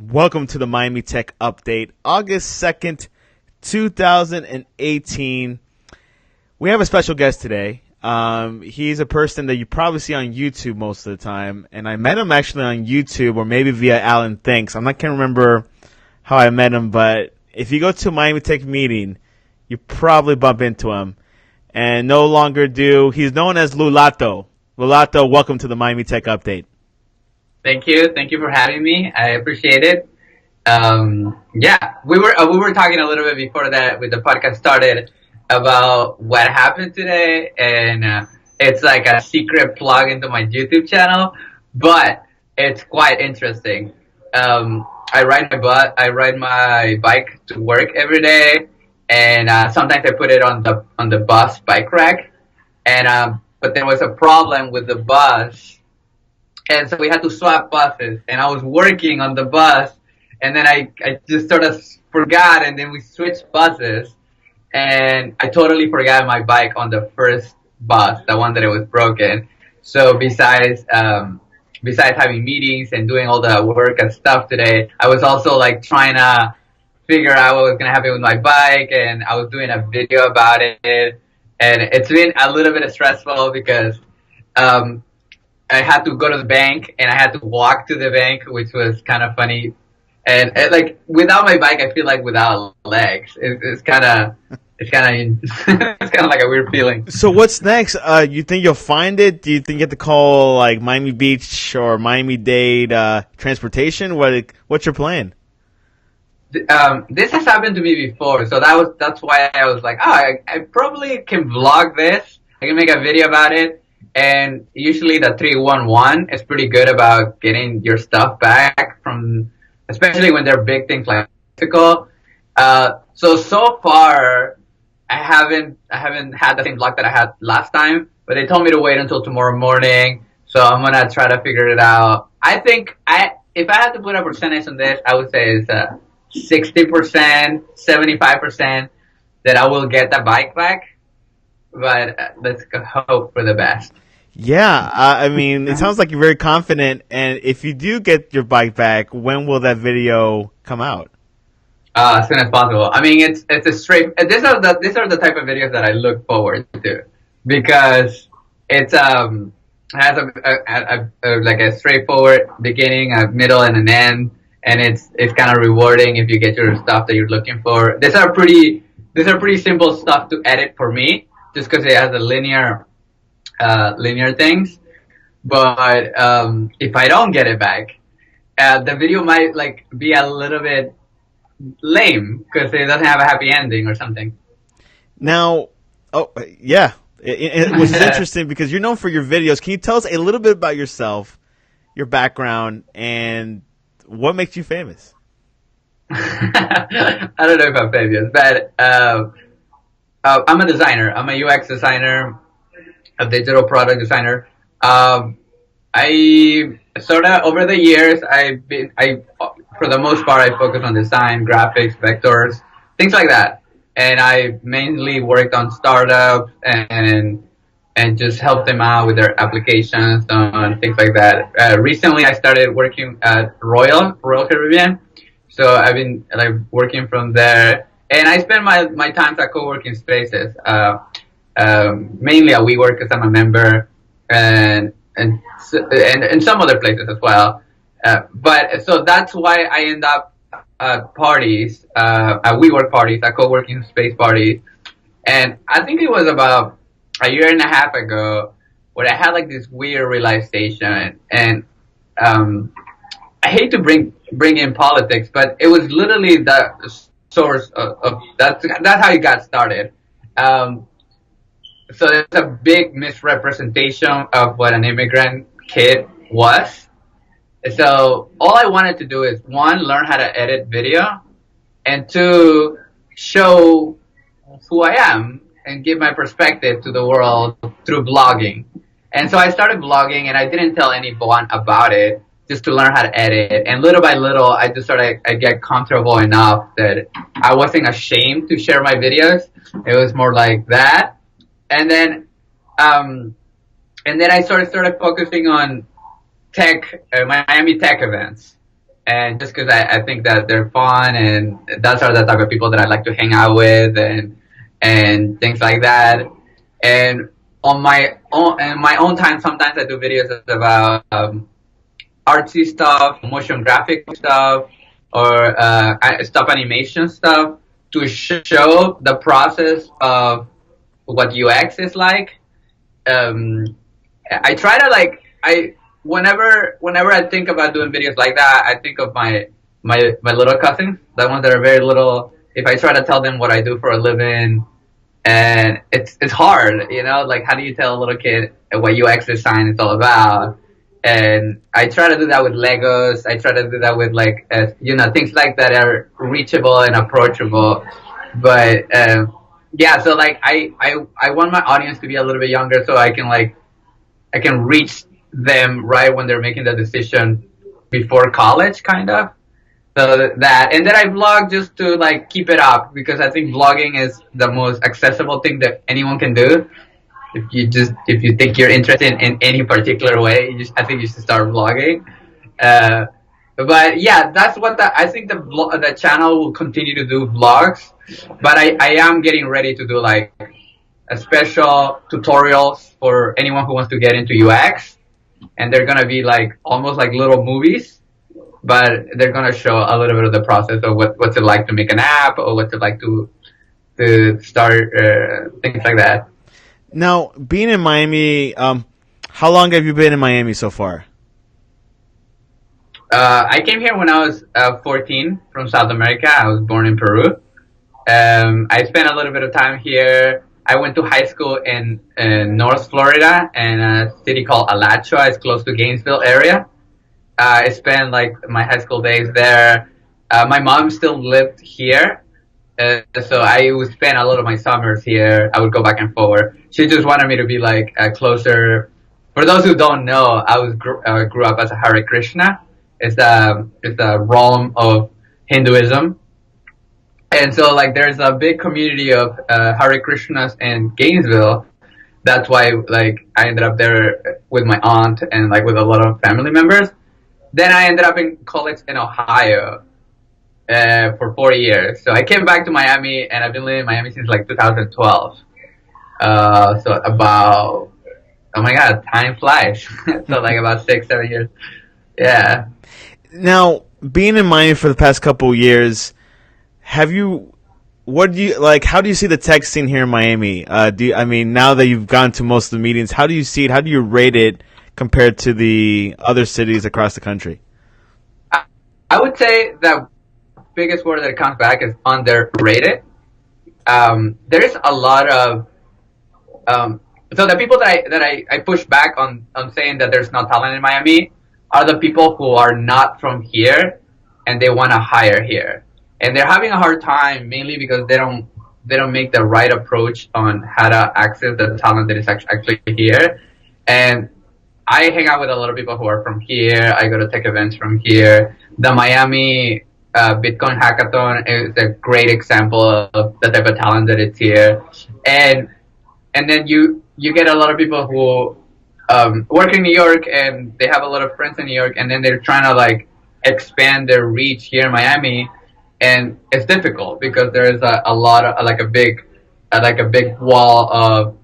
Welcome to the Miami Tech Update, August 2nd, 2018. We have a special guest today. He's a person that you probably see on YouTube most of the time, and I met him actually on YouTube or maybe via Alan Thanks. I can't remember how I met him, but if you go to a Miami Tech meeting, you probably bump into him. And no longer do. He's known as Lulato. Lulato, welcome to the Miami Tech Update. Thank you. Thank you for having me. I appreciate it. We were talking a little bit before that with the podcast started about what happened today, and it's like a secret plug into my YouTube channel, but it's quite interesting. I ride my bike to work every day, and sometimes I put it on the bus bike rack, and but there was a problem with the bus. And so we had to swap buses, and I was working on the bus, and then I just sort of forgot, and then we switched buses, and I totally forgot my bike on the first bus, the one that it was broken. So besides having meetings and doing all the work and stuff today, I was also like trying to figure out what was going to happen with my bike, and I was doing a video about it, and it's been a little bit stressful because, I had to go to the bank, and I had to walk to the bank, which was kind of funny. And like without my bike, I feel like without legs. It's kind of it's kind of like a weird feeling. So what's next? You think you'll find it? Do you think you have to call like Miami Beach or Miami-Dade transportation? What's your plan? This has happened to me before, so that's why I was like, I probably can vlog this. I can make a video about it. And usually the 311 is pretty good about getting your stuff back from, especially when they're big things like Mexico. So far, I haven't had the same luck that I had last time, but they told me to wait until tomorrow morning. So I'm going to try to figure it out. I think if I had to put a percentage on this, I would say it's 60%, 75% that I will get the bike back. But let's hope for the best. Yeah, I mean, it sounds like you're very confident. And if you do get your bike back, when will that video come out? As soon as possible. I mean, it's a straight. These are the type of videos that I look forward to because it has like a straightforward beginning, a middle, and an end, and it's kind of rewarding if you get your stuff that you're looking for. These are pretty simple stuff to edit for me. Just because it has a linear things, but if I don't get it back, the video might like be a little bit lame because it doesn't have a happy ending or something. Now, it was interesting because you're known for your videos. Can you tell us a little bit about yourself, your background, and what makes you famous? I don't know if I'm famous, but. I'm a designer. I'm a UX designer, a digital product designer. I sort of over the years, for the most part, I focus on design, graphics, vectors, things like that. And I mainly worked on startups and just helped them out with their applications and things like that. Recently, I started working at Royal Caribbean, so I've been like working from there. And I spend my times at co-working spaces, mainly at WeWork because I'm a member, and some other places as well. But so that's why I end up at parties, at WeWork parties, at co-working space parties. And I think it was about a year and a half ago where I had like this weird realization, and I hate to bring in politics, but it was literally the source of that's how it got started. So there's a big misrepresentation of what an immigrant kid was. So all I wanted to do is one, learn how to edit video, and two, show who I am and give my perspective to the world through blogging. And so I started blogging, and I didn't tell anyone about it, just to learn how to edit. And little by little, I just started, I get comfortable enough that I wasn't ashamed to share my videos. It was more like that. And then I started focusing on tech, Miami tech events. and just because I think that they're fun, and those are the type of people that I like to hang out with, and things like that. And on my own time, sometimes I do videos about artsy stuff, motion graphic stuff, or stop animation stuff to show the process of what UX is like. Um, I try to like I whenever I think about doing videos like that, I think of my little cousins, the ones that are very little. If I try to tell them what I do for a living, and it's hard, like how do you tell a little kid what UX design is all about? And I try to do that with Legos. I try to do that with like things like that are reachable and approachable. But yeah, so like I want my audience to be a little bit younger, so I can reach them right when they're making the decision before college, kind of. So that, and then I vlog just to like keep it up, because I think vlogging is the most accessible thing that anyone can do. If you think you're interested in any particular way, I think you should start vlogging. Uh, but yeah, that's what I think the channel will continue to do vlogs, but I am getting ready to do like a special tutorials for anyone who wants to get into UX, and they're gonna be like almost like little movies, but they're gonna show a little bit of the process of what's it like to make an app, or what's it like to start things like that. Now, being in Miami, how long have you been in Miami so far? I came here when I was 14 from South America. I was born in Peru. I spent a little bit of time here. I went to high school in North Florida, in a city called Alachua. It's close to Gainesville area. I spent like my high school days there. My mom still lived here, so I would spend a lot of my summers here. I would go back and forth. She just wanted me to be like closer. For those who don't know, grew up as a Hare Krishna. It's the realm of Hinduism, and so like there's a big community of Hare Krishnas in Gainesville. That's why like I ended up there with my aunt and like with a lot of family members. Then I ended up in college in Ohio for 4 years. So I came back to Miami, and I've been living in Miami since like 2012. So about, oh my God, time flies. So like about 6, 7 years. Yeah. Now, being in Miami for the past couple of years, what do you like? How do you see the tech scene here in Miami? I mean, now that you've gone to most of the meetings, how do you see it? How do you rate it compared to the other cities across the country? I would say the biggest word that comes back is underrated. There's a lot of so the people that I push back on saying that there's no talent in Miami are the people who are not from here and they want to hire here, and they're having a hard time mainly because they don't make the right approach on how to access the talent that is actually here. And I hang out with a lot of people who are from here. I go to tech events from here. The Miami Bitcoin Hackathon is a great example of the type of talent that is here. And then you get a lot of people who work in New York, and they have a lot of friends in New York, and then they're trying to like expand their reach here in Miami, and it's difficult because there's a lot of like a big wall of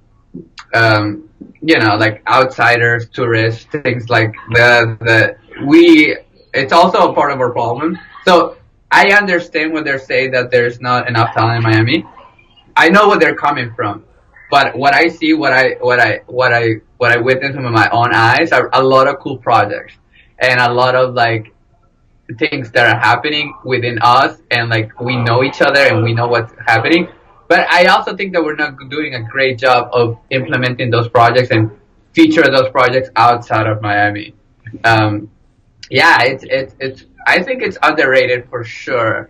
like outsiders, tourists, things like the we. It's also a part of our problem. So I understand when they're saying that there's not enough talent in Miami. I know where they're coming from, but what I see, what I witness with my own eyes are a lot of cool projects and a lot of like things that are happening within us, and like we know each other and we know what's happening. But I also think that we're not doing a great job of implementing those projects and feature those projects outside of Miami. Yeah, it's I think it's underrated for sure.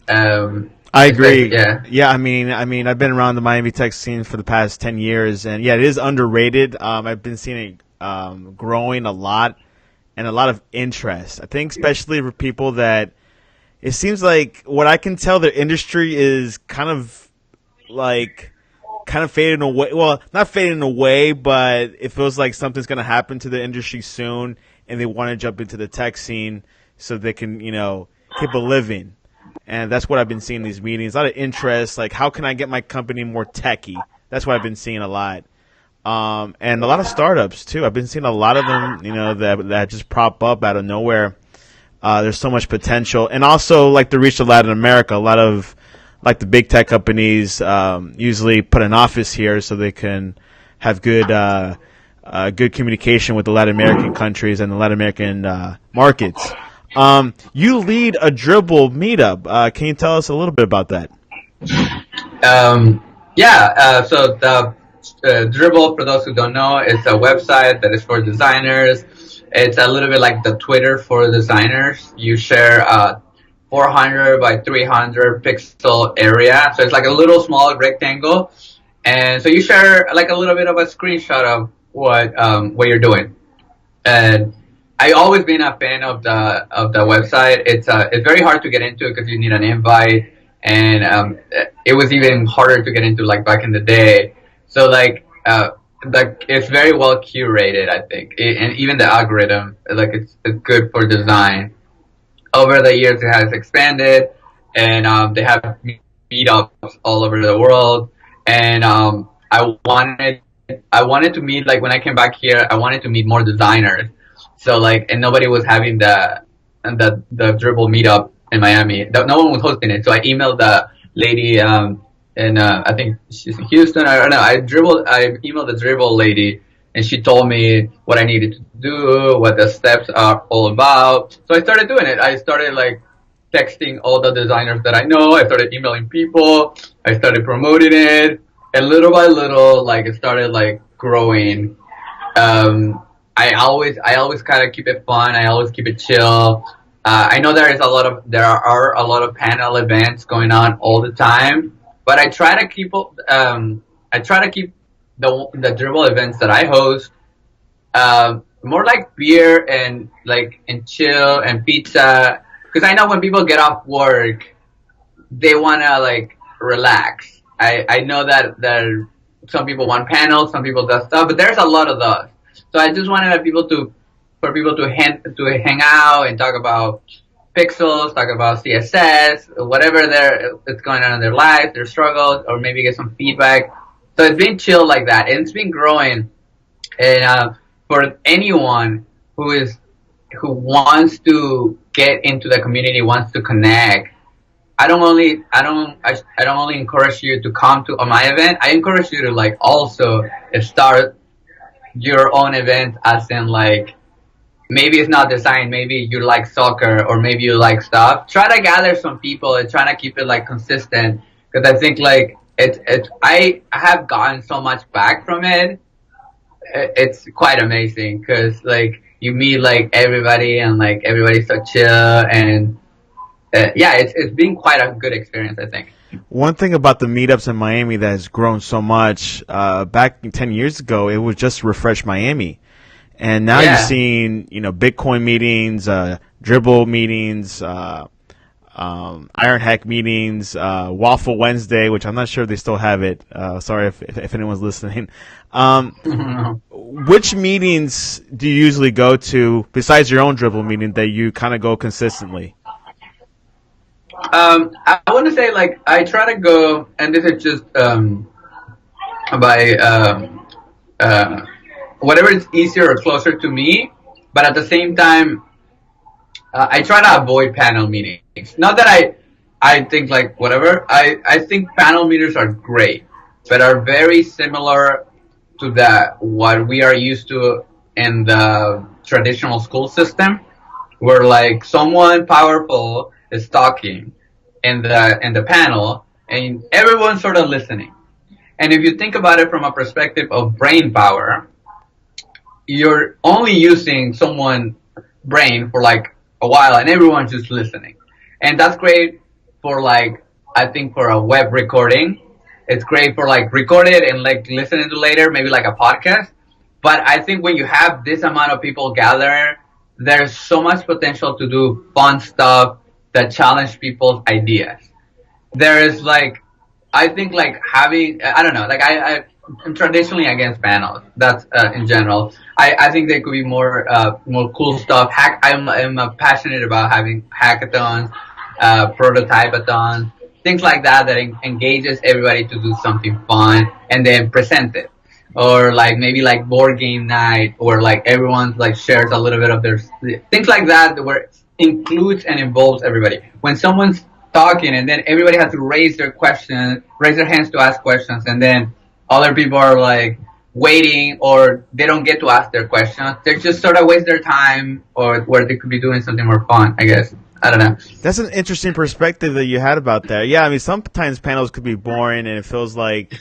I agree. Yeah. Yeah. I mean, I've been around the Miami tech scene for the past 10 years, and yeah, it is underrated. I've been seeing it growing a lot, and a lot of interest. I think especially for people that it seems like what I can tell, the industry is kind of fading away. Well, not fading away, but it feels like something's going to happen to the industry soon, and they want to jump into the tech scene. so they can, keep a living. And that's what I've been seeing in these meetings. A lot of interest, like how can I get my company more techy? That's what I've been seeing a lot. And a lot of startups too. I've been seeing a lot of them, that just prop up out of nowhere. There's so much potential, and also like to reach to Latin America. A lot of like the big tech companies usually put an office here so they can have good communication with the Latin American countries and the Latin American markets. You lead a dribble meetup. Can you tell us a little bit about that? So the Dribble, for those who don't know, it's a website that is for designers. It's a little bit like the Twitter for designers. You share a 400 by 300 pixel area. So it's like a little small rectangle. And so you share like a little bit of a screenshot of what you're doing. And I always been a fan of the website. It's very hard to get into because you need an invite, and it was even harder to get into like back in the day. So like it's very well curated, I think, and even the algorithm, like it's good for design. Over the years, it has expanded, and they have meetups all over the world. And I wanted to meet, like when I came back here, I wanted to meet more designers. So like, and nobody was having the dribble meetup in Miami. No one was hosting it. So I emailed the lady, and I think she's in Houston. I don't know. I emailed the dribble lady, and she told me what I needed to do, what the steps are all about. So I started doing it. I started like texting all the designers that I know. I started emailing people. I started promoting it, and little by little, like it started like growing. I always kind of keep it fun. I always keep it chill. I know there are a lot of panel events going on all the time, but I try to keep the dribble events that I host more like beer and chill and pizza, because I know when people get off work, they wanna like relax. I know that some people want panels, some people do stuff, but there's a lot of those. So I just wanted for people to hang out and talk about pixels, talk about CSS, whatever it's going on in their life, their struggles, or maybe get some feedback. So it's been chill like that, and it's been growing. And for anyone who wants to get into the community, wants to connect, I don't only encourage you to come to my event. I encourage you to like also start your own event, as in like maybe it's not design, maybe you like soccer, or maybe you like stuff. Try to gather some people and try to keep it like consistent, because I think like I have gotten so much back from it. It's quite amazing because like you meet like everybody, and like everybody's so chill, and it's been quite a good experience, I think. One thing about the meetups in Miami that has grown so much, back 10 years ago, it was just Refresh Miami. And now you're seeing, Bitcoin meetings, Dribble meetings, Iron Hack meetings, Waffle Wednesday, which I'm not sure if they still have it. Sorry if anyone's listening. Which meetings do you usually go to, besides your own Dribble meeting, that you kind of go consistently? I want to say like I try to go, and this is just by whatever is easier or closer to me, but at the same time, I try to avoid panel meetings. Not that I think like whatever. I think panel meetings are great, but are very similar to what we are used to in the traditional school system, where like someone powerful is talking in the panel, and everyone's sort of listening. And if you think about it from a perspective of brain power, you're only using someone's brain for like a while, and everyone's just listening. And that's great for like, I think for a web recording. It's great for like record it and like listen to later, maybe like a podcast. But I think when you have this amount of people gather, there's so much potential to do fun stuff that challenge people's ideas. There is like, I think like having, I don't know, like traditionally against panels. That's in general. I think there could be more cool stuff. I'm passionate about having hackathons, prototype-a-thons, things like that that engages everybody to do something fun and then present it. Or like maybe like board game night, or like everyone like shares a little bit of their things like that, where it includes and involves everybody. When someone's talking and then everybody has to raise their hands to ask questions, and then other people are like waiting, or they don't get to ask their questions. They just sort of waste their time, or where they could be doing something more fun, I guess. I don't know. That's an interesting perspective that you had about that. Yeah, I mean, sometimes panels could be boring, and it feels like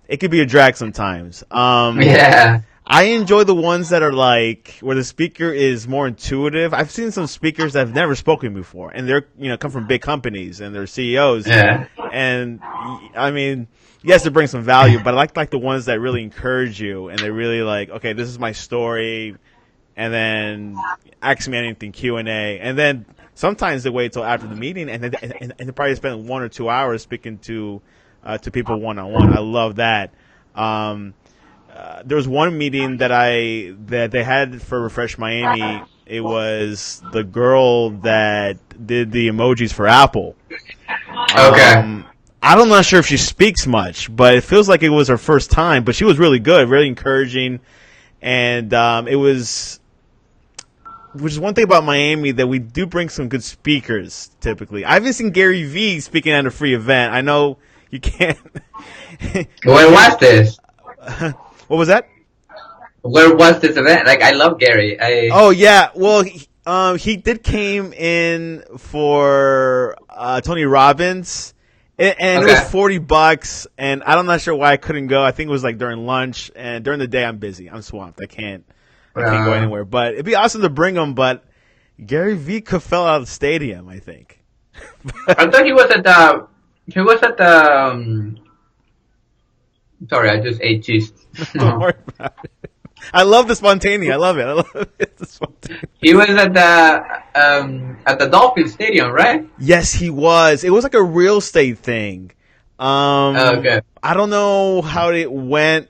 it could be a drag sometimes. Yeah. I enjoy the ones that are like where the speaker is more intuitive. I've seen some speakers that have never spoken before, and they're come from big companies and they're CEOs. Yeah. And I mean, yes, it brings some value, but I like the ones that really encourage you and they really like, okay, this is my story, and then ask me anything, Q&A, and then sometimes they wait till after the meeting and they probably spend 1 or 2 hours speaking to people one on one. I love that. There was one meeting that they had for Refresh Miami. It was the girl that did the emojis for Apple. Okay. I'm not sure if she speaks much, but it feels like it was her first time. But she was really good, really encouraging, and it was. Which is one thing about Miami, that we do bring some good speakers typically. I haven't seen Gary Vee speaking at a free event. I know you can't. Where was this? What was that? Where was this event? Like, I love Gary. Oh yeah, well he did came in for Tony Robbins, and Okay. it was $40, and I'm not sure why I couldn't go. I think it was like during lunch, and during the day I'm busy. I'm swamped. I can't go anywhere. But it'd be awesome to bring him. But Gary Vee could fell out of the stadium, I think. I thought he was at the. He was at the. Sorry, I just ate cheese. Don't worry about it. I love the spontaneity. I love it. I love it. The spontaneity. He was at the Dolphin Stadium, right? Yes, he was. It was like a real estate thing. Okay. I don't know how it went,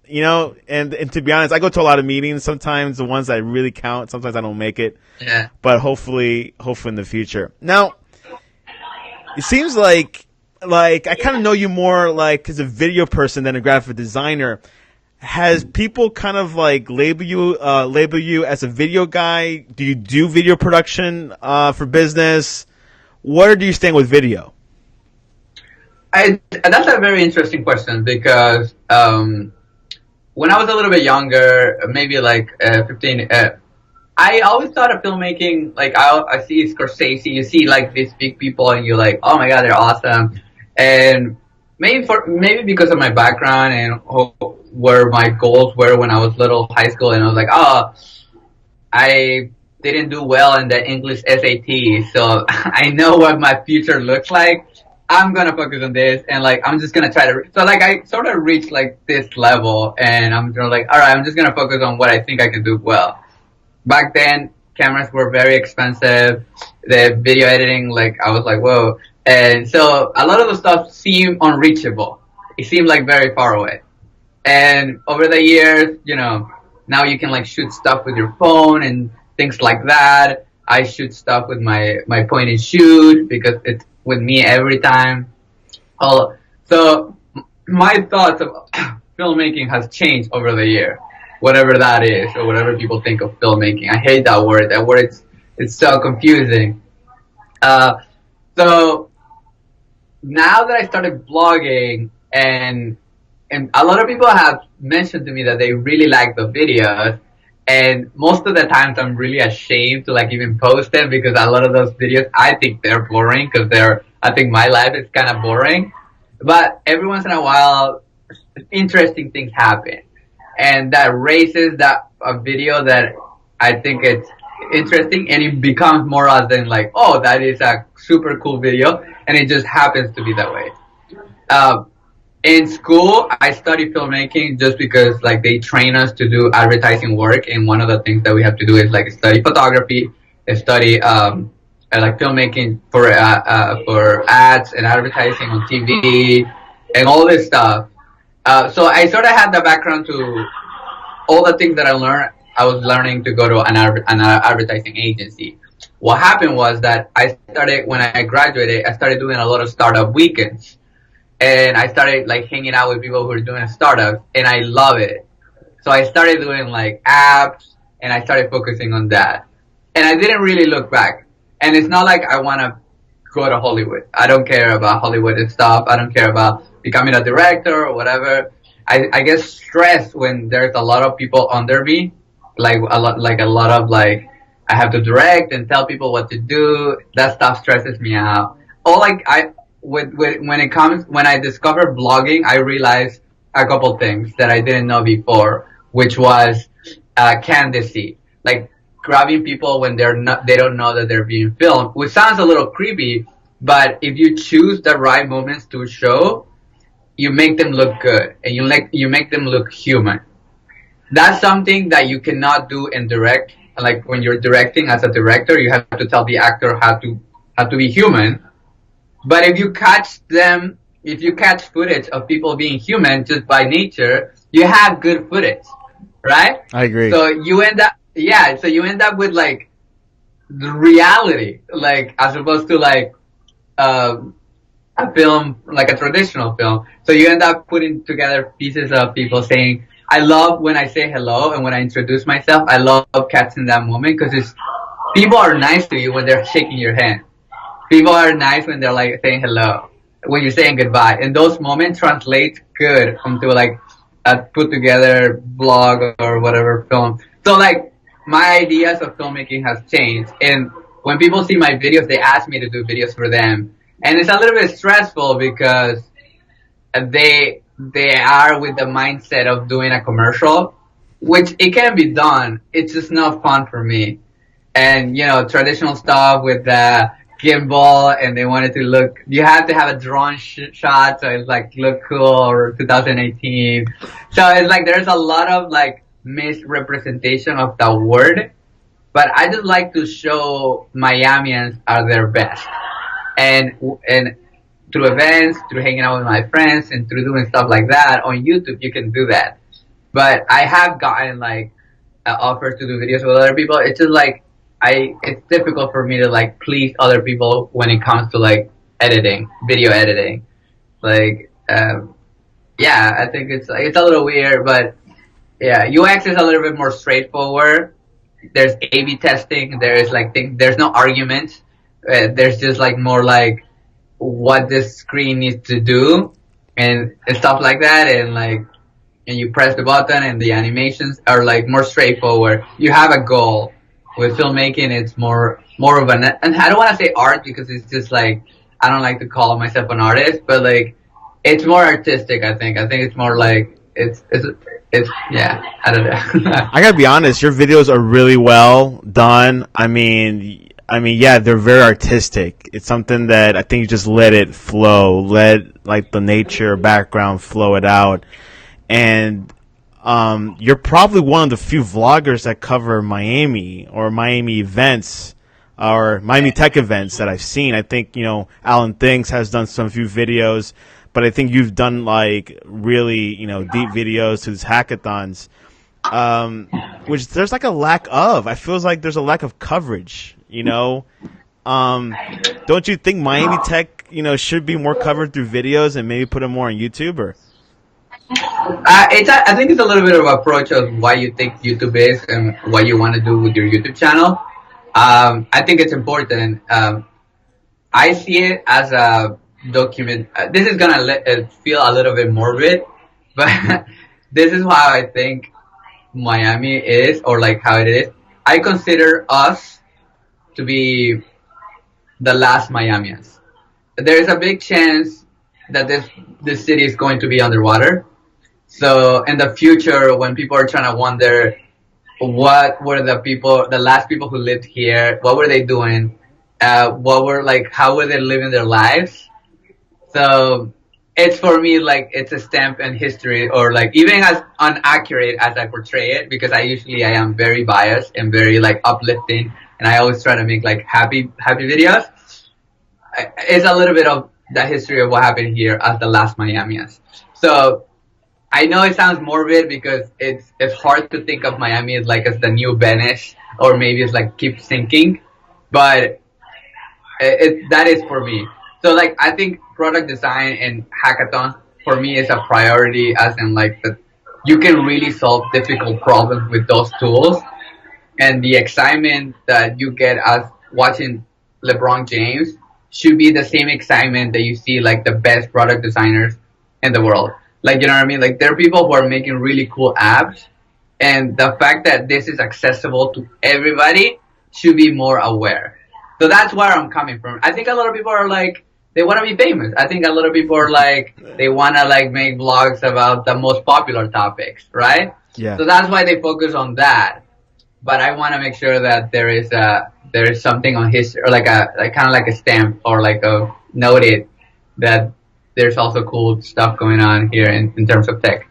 and to be honest, I go to a lot of meetings. Sometimes the ones that really count, sometimes I don't make it. Yeah. But hopefully in the future. Now, it seems like I kind of know you more like as a video person than a graphic designer. Has people kind of like label you as a video guy? Do you do video production for business? Where do you stand with video? That's a very interesting question, because when I was a little bit younger, maybe like 15, I always thought of filmmaking, like I see Scorsese, you see like these big people, and you're like, oh my god, they're awesome. And maybe because of my background and where my goals were when I was little, high school, and I was like, oh, I didn't do well in the English SAT, so I know what my future looks like. I'm gonna focus on this, and like I'm just gonna try to. So like I sort of reached like this level, and I'm like, all right, I'm just gonna focus on what I think I can do well. Back then, cameras were very expensive. The video editing, like I was like, whoa, and so a lot of the stuff seemed unreachable. It seemed like very far away. And over the years, now you can like shoot stuff with your phone and things like that. I shoot stuff with my point and shoot, because it's with me every time. So my thoughts of filmmaking has changed over the year, whatever that is, or whatever people think of filmmaking. I hate that word. That word, it's so confusing. So now that I started blogging, and a lot of people have mentioned to me that they really like the videos, and most of the times I'm really ashamed to like even post them, because a lot of those videos I think they're boring, because I think my life is kind of boring. But every once in a while, interesting things happen, and that raises a video that I think it's interesting, and it becomes more as than like, oh, that is a super cool video, and it just happens to be that way. In school, I studied filmmaking just because like they train us to do advertising work, and one of the things that we have to do is like study photography, study like filmmaking for ads and advertising on TV and all this stuff. So I sort of had the background to all the things that I learned. I was learning to go to an advertising agency. What happened was that I started, when I graduated, I started doing a lot of startup weekends, and I started like hanging out with people who were doing startups, and I love it. So I started doing like apps, and I started focusing on that. And I didn't really look back. And it's not like I want to go to Hollywood. I don't care about Hollywood and stuff. I don't care about becoming a director or whatever. I get stressed when there's a lot of people under me, like a lot of like I have to direct and tell people what to do. That stuff stresses me out. Or like when it comes when I discovered blogging, I realized a couple things that I didn't know before, which was candidacy, like grabbing people when they don't know that they're being filmed, which sounds a little creepy, but if you choose the right moments to show, you make them look good and you make them look human. That's something that you cannot do in direct. Like when you're directing as a director, you have to tell the actor how to be human. But if you catch footage of people being human just by nature, you have good footage, right? I agree. So you end up with like the reality, like as opposed to like uh, a film, like a traditional film. So you end up putting together pieces of people saying, I love when I say hello and when I introduce myself, I love catching that moment because it's people are nice to you when they're shaking your hand. People are nice when they're like saying hello, when you're saying goodbye. And those moments translate good into like a put together blog or whatever film. So like my ideas of filmmaking has changed. And when people see my videos, they ask me to do videos for them. And it's a little bit stressful because they are with the mindset of doing a commercial, which it can be done. It's just not fun for me. And you know, traditional stuff with the gimbal, and they wanted to look. You have to have a drone shot, so it's like look cool or 2018. So it's like there's a lot of like misrepresentation of the word, but I just like to show Miamians are their best, and and through events, through hanging out with my friends, and through doing stuff like that on YouTube, you can do that. But I have gotten like offers to do videos with other people. It's just like it's difficult for me to like please other people when it comes to like editing, video editing. Like, yeah, I think it's a little weird, but yeah, UX is a little bit more straightforward. There's A/B testing. There's like there's no arguments. There's just like more like what this screen needs to do and stuff like that, and like and you press the button and the animations are like more straightforward. You have a goal. With filmmaking, it's more of an, and I don't want to say art because it's just like I don't like to call myself an artist, but like it's more artistic. I think it's more like it's yeah. I don't know. I gotta be honest, your videos are really well done. Yeah, they're very artistic. It's something that I think you just let it flow, let like the nature background flow it out, and you're probably one of the few vloggers that cover Miami or Miami events or Miami tech events that I've seen. I think, Alan Thinks has done some few videos, but I think you've done like really, deep videos to these hackathons, which there's like a lack of. I feel like there's a lack of coverage, Don't you think Miami tech, should be more covered through videos and maybe put it more on YouTube or? I think it's a little bit of approach of why you think YouTube is and what you want to do with your YouTube channel. I think it's important. I see it as a document. This is gonna feel a little bit morbid, but this is how I think Miami is, or like how it is. I consider us to be the last Miamians. There is a big chance that this city is going to be underwater. So in the future, when people are trying to wonder what were the last people who lived here, what were they doing, what were like, how were they living their lives? So it's for me like it's a stamp in history, or like even as inaccurate as I portray it, because I am very biased and very like uplifting, and I always try to make like happy videos. It's a little bit of the history of what happened here as the last Miamians. So I know it sounds morbid because it's hard to think of Miami as like as the new Venice, or maybe it's like keep sinking, but that is for me. So like I think product design and hackathons for me is a priority, as in like the you can really solve difficult problems with those tools, and the excitement that you get as watching LeBron James should be the same excitement that you see like the best product designers in the world. Like, you know what I mean? Like, there are people who are making really cool apps, and the fact that this is accessible to everybody should be more aware. So that's where I'm coming from. I think a lot of people are like, they want to be famous. I think a lot of people are like, they want to like make vlogs about the most popular topics, right? Yeah. So that's why they focus on that. But I want to make sure that there is something on history, or like a like kind of like a stamp, or like a noted that there's also cool stuff going on here in terms of tech.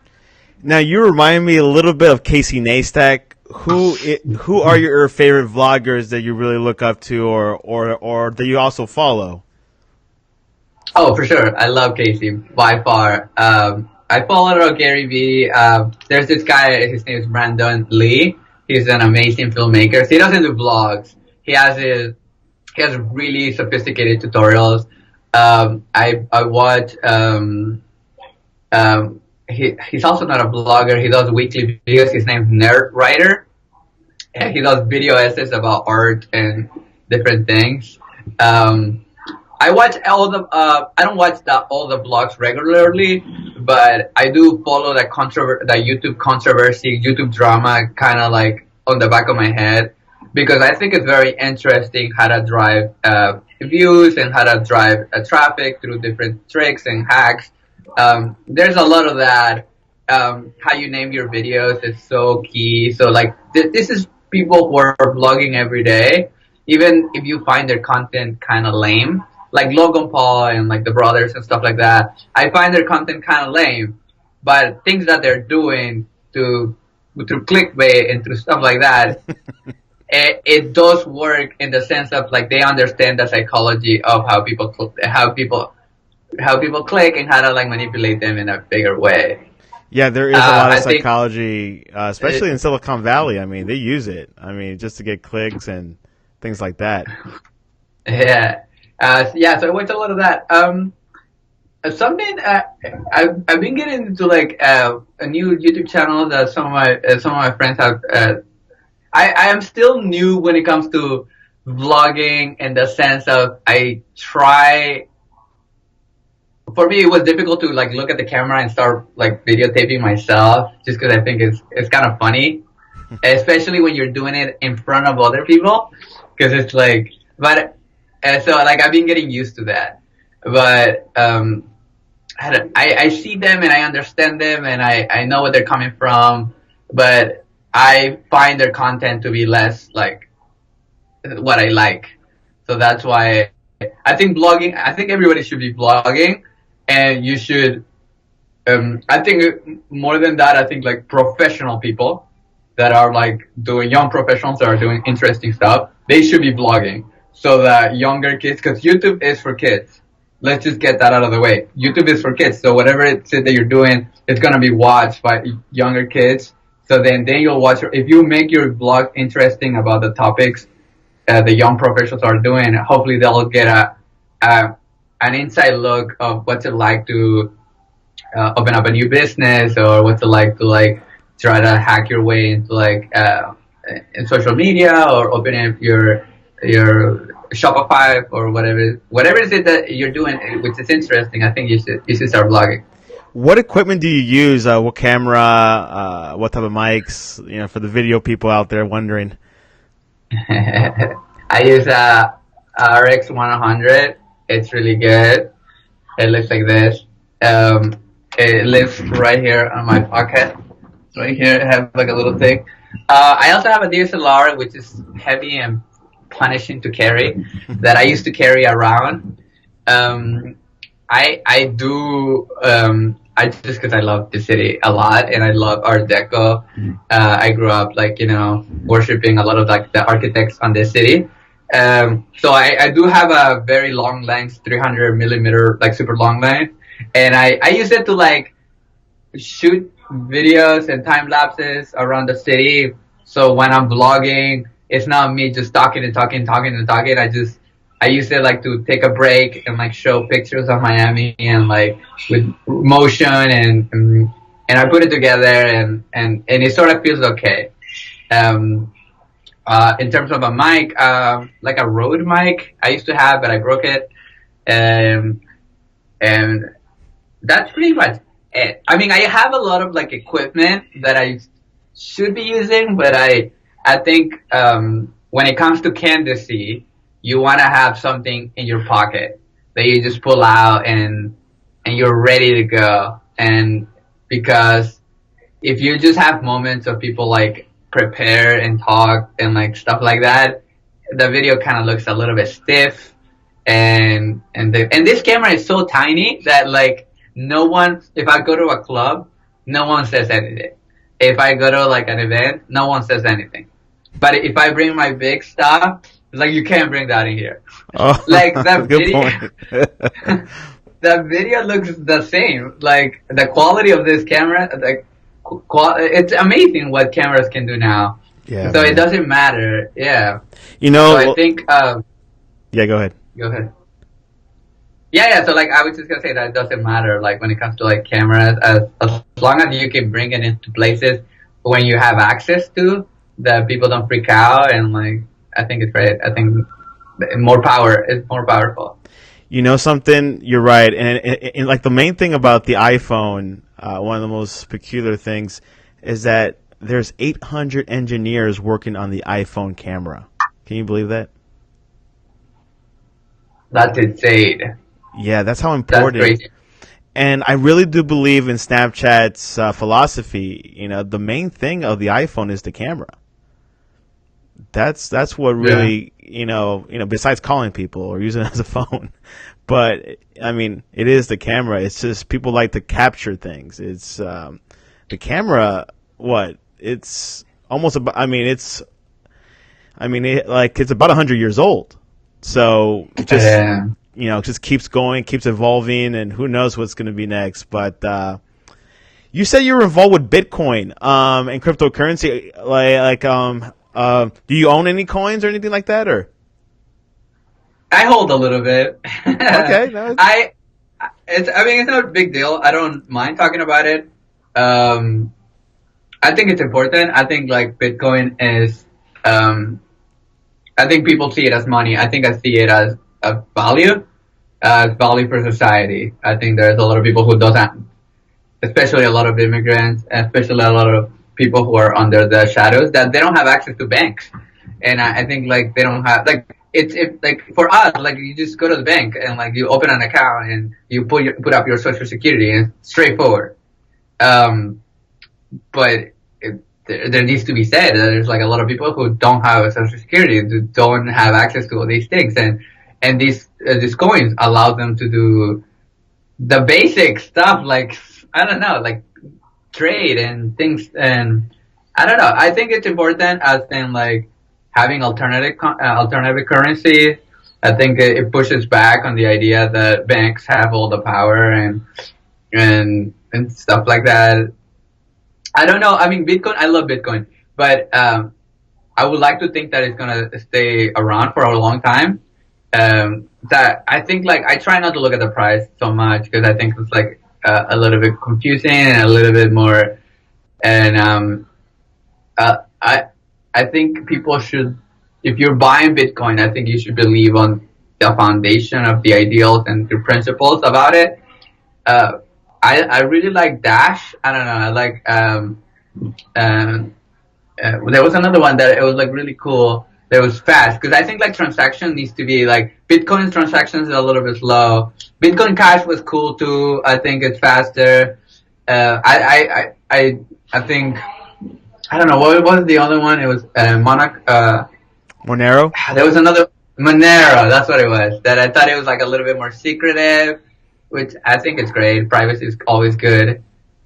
Now you remind me a little bit of Casey Neistat. Who are your favorite vloggers that you really look up to, or that you also follow? Oh, for sure. I love Casey by far. I follow Gary Vee. There's this guy. His name is Brandon Lee. He's an amazing filmmaker. He doesn't do vlogs. He has really sophisticated tutorials. I watch. He's also not a blogger. He does weekly videos. His name's Nerd Writer. And he does video essays about art and different things. I watch all the. I don't watch all the blogs regularly, but I do follow the YouTube controversy, YouTube drama, kind of like on the back of my head, because I think it's very interesting how to drive views and how to drive traffic through different tricks and hacks. There's a lot of that. How you name your videos is so key. So like this is people who are vlogging every day, even if you find their content kind of lame, like Logan Paul and like the brothers and stuff like that. I find their content kind of lame, but things that they're doing through clickbait and through stuff like that, it does work in the sense of like they understand the psychology of how people click and how to like manipulate them in a bigger way. Yeah, there is a lot of psychology, especially in Silicon Valley. I mean, they use it. I mean, just to get clicks and things like that. Yeah. So I watch a lot of that. Something I've been getting into like a new YouTube channel that some of my friends have. I am still new when it comes to vlogging, in the sense of I try. For me, it was difficult to like look at the camera and start like videotaping myself, just because I think it's kind of funny, especially when you're doing it in front of other people, because it's like. But so like I've been getting used to that, but I see them and I understand them and I know where they're coming from, but I find their content to be less like what I like. So that's why I think blogging. I think everybody should be blogging. And you should, I think more than that, I think like professional people that are like young professionals that are doing interesting stuff, they should be vlogging. So that younger kids, because YouTube is for kids. Let's just get that out of the way. YouTube is for kids. So whatever it is that you're doing, it's going to be watched by younger kids. So then you'll watch, if you make your vlog interesting about the topics the young professionals are doing, hopefully they'll get an inside look of what's it like to open up a new business, or what's it like to like try to hack your way into like in social media, or open up your Shopify, or whatever is it that you're doing, which is interesting. I think you should start vlogging. What equipment do you use? What camera? What type of mics? For the video people out there wondering. I use a RX 100. It's really good. It looks like this. It lives right here on my pocket. Right here, I have like a little thing. I also have a DSLR, which is heavy and punishing to carry, that I used to carry around. I do. I just because I love the city a lot, and I love Art Deco. I grew up worshiping a lot of like the architects on this city. So I do have a very long length, 300 millimeter, like super long length, and I use it to like shoot videos and time lapses around the city. So when I'm vlogging, it's not me just talking and talking, talking and talking. I used to like to take a break and like show pictures of Miami and like with motion and I put it together and it sort of feels okay. Um, in terms of a mic, like a Rode mic I used to have, but I broke it. Um, and that's pretty much it. I mean, I have a lot of like equipment that I should be using, but I think when it comes to candidacy, you want to have something in your pocket that you just pull out and you're ready to go. And because if you just have moments of people like prepare and talk and like stuff like that, the video kind of looks a little bit stiff. And this camera is so tiny that like no one, if I go to a club, no one says anything. If I go to like an event, no one says anything. But if I bring my big stuff, it's like you can't bring that in here. Oh, Like that good video, point. the video looks the same. Like the quality of this camera, like it's amazing what cameras can do now. Yeah, So it man. doesn't matter. Yeah. You So I know, think. yeah, go ahead. Go ahead. Yeah, yeah. So like, I was just gonna say that it doesn't matter. Like when it comes to like cameras, as long as you can bring it into places when you have access to, that people don't freak out, and like, I think it's great. I think more power is more powerful. You know something? You're right. And like the main thing about the iPhone, one of the most peculiar things is that there's 800 engineers working on the iPhone camera. Can you believe that? That's insane. Yeah, that's how That's important. crazy. And I really do believe in Snapchat's philosophy. You know, the main thing of the iPhone is the camera. That's what Yeah. really besides calling people or using it as a phone. But I mean, it is the camera. It's just people like to capture things. It's the camera. What? It's almost about. I mean, it's. I mean, it's about 100 years old. So it just Yeah. it just keeps going, keeps evolving, and who knows what's going to be next. But you said you were involved with Bitcoin and cryptocurrency. Do you own any coins or anything like that, or? I hold a little bit. Okay, no, I mean, it's not a big deal. I don't mind talking about it. Um, I think it's important. I think like Bitcoin is, I think people see it as money. I think I see it as a value, as value for society. I think there's a lot of people who doesn't, especially a lot of immigrants, especially a lot of people who are under the shadows that they don't have access to banks. And I think like they don't have like it's like for us like you just go to the bank and like you open an account and you put up your social security and it's straightforward. Um, but there needs to be said that there's like a lot of people who don't have a social security, who don't have access to all these things, and these coins allow them to do the basic stuff like I don't know, like trade and things, and I don't know. I think it's important as in like having alternative currency. I think it pushes back on the idea that banks have all the power and stuff like that. I don't know. I mean, Bitcoin. I love Bitcoin, but I would like to think that it's gonna stay around for a long time. That I think like I try not to look at the price so much because I think it's like a little bit confusing and a little bit more. And I think people should, if you're buying Bitcoin, I think you should believe on the foundation of the ideals and the principles about it. Uh, I really like Dash. I don't know. I like um, there was another one that it was like really cool. That was fast because I think like transaction needs to be like Bitcoin's transactions are a little bit slow. Bitcoin Cash was cool too. I think it's faster. I think I don't know what was the other one. It was Monarch. Monero. There was another Monero. That's what it was. That I thought it was like a little bit more secretive, which I think is great. Privacy is always good.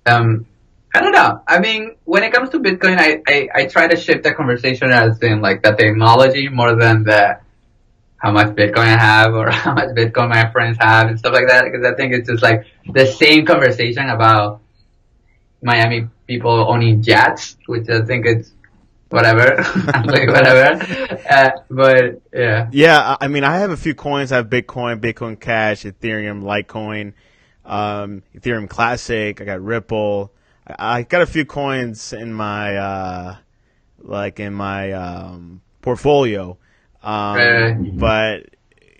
Um, I don't know. I mean, when it comes to Bitcoin, I try to shift the conversation as in like the technology more than the how much Bitcoin I have or how much Bitcoin my friends have and stuff like that. Because I think it's just like the same conversation about Miami people owning jets, which I think it's whatever. I'm like whatever. But yeah. Yeah, I mean, I have a few coins. I have Bitcoin, Bitcoin Cash, Ethereum, Litecoin, Ethereum Classic. I got Ripple. I got a few coins in my in my portfolio. But